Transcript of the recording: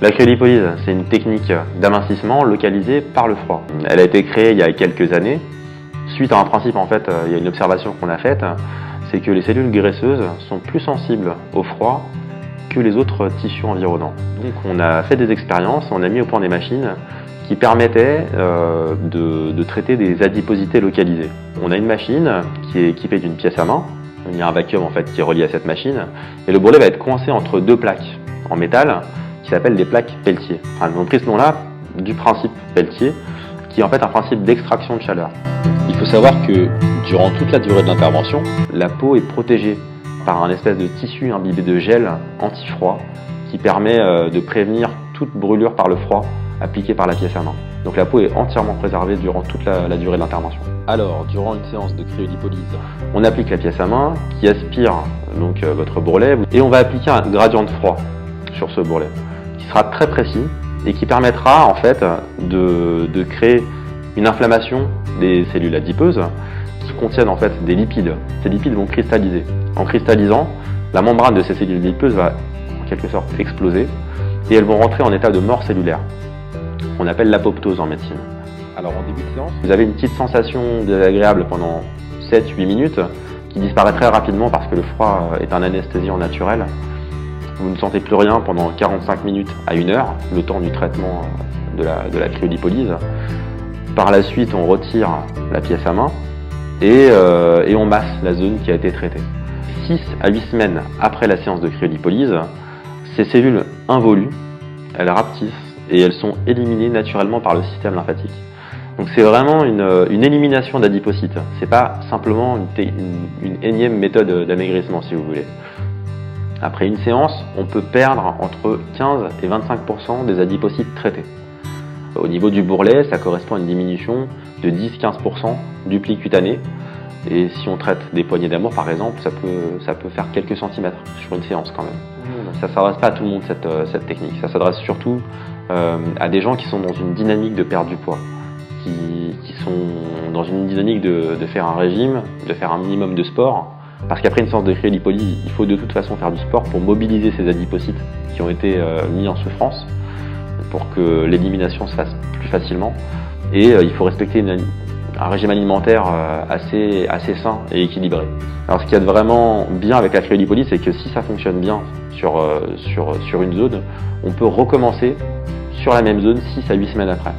La cryolipolyse, c'est une technique d'amincissement localisée par le froid. Elle a été créée il y a quelques années. Suite à un principe, en fait, il y a une observation qu'on a faite, c'est que les cellules graisseuses sont plus sensibles au froid que les autres tissus environnants. Donc on a fait des expériences, on a mis au point des machines qui permettaient de traiter des adiposités localisées. On a une machine qui est équipée d'une pièce à main. Il y a un vacuum en fait qui est relié à cette machine et le bourrelet va être coincé entre deux plaques en métal qui s'appellent des plaques Peltier. Enfin, ils ont pris ce nom-là du principe Peltier qui est en fait un principe d'extraction de chaleur. Il faut savoir que durant toute la durée de l'intervention, la peau est protégée par un espèce de tissu imbibé de gel anti-froid qui permet de prévenir toute brûlure par le froid appliquée par la pièce à main. Donc la peau est entièrement préservée durant toute la durée de l'intervention. alors durant une séance de cryolipolyse, On applique la pièce à main qui aspire donc votre bourrelet et on va appliquer un gradient de froid sur ce bourrelet qui sera très précis et qui permettra en fait de créer une inflammation des cellules adipeuses qui contiennent en fait des lipides. Ces lipides vont cristalliser. En cristallisant, la membrane de ces cellules adipeuses va en quelque sorte exploser et elles vont rentrer en état de mort cellulaire. On appelle l'apoptose en médecine. alors en début de séance, Vous avez une petite sensation désagréable pendant 7-8 minutes qui disparaît très rapidement parce que le froid est un anesthésiant naturel. Vous ne sentez plus rien pendant 45 minutes à 1 heure, le temps du traitement de la cryolipolyse. Par la suite, on retire la pièce à main et on masse la zone qui a été traitée. 6 à 8 semaines après la séance de cryolipolyse, ces cellules involues, elles rapetissent et elles sont éliminées naturellement par le système lymphatique. Donc c'est vraiment une élimination d'adipocytes. C'est pas simplement une énième méthode d'amaigrissement si vous voulez. Après une séance, on peut perdre entre 15 et 25% des adipocytes traités. Au niveau du bourrelet, ça correspond à une diminution de 10-15% du pli cutané. Et si on traite des poignées d'amour par exemple, ça peut faire quelques centimètres sur une séance quand même. Ça ne s'adresse pas à tout le monde cette technique. Ça s'adresse surtout à des gens qui sont dans une dynamique de perdre du poids, qui sont dans une dynamique de faire un régime, de faire un minimum de sport. Parce qu'après une séance de cryolipolyse, il faut de toute façon faire du sport pour mobiliser ces adipocytes qui ont été mis en souffrance, pour que l'élimination se fasse plus facilement. Et il faut respecter un régime alimentaire assez sain et équilibré. Alors ce qu'il y a de vraiment bien avec la cryolipolyse, c'est que si ça fonctionne bien sur une zone, on peut recommencer sur la même zone 6 à 8 semaines après.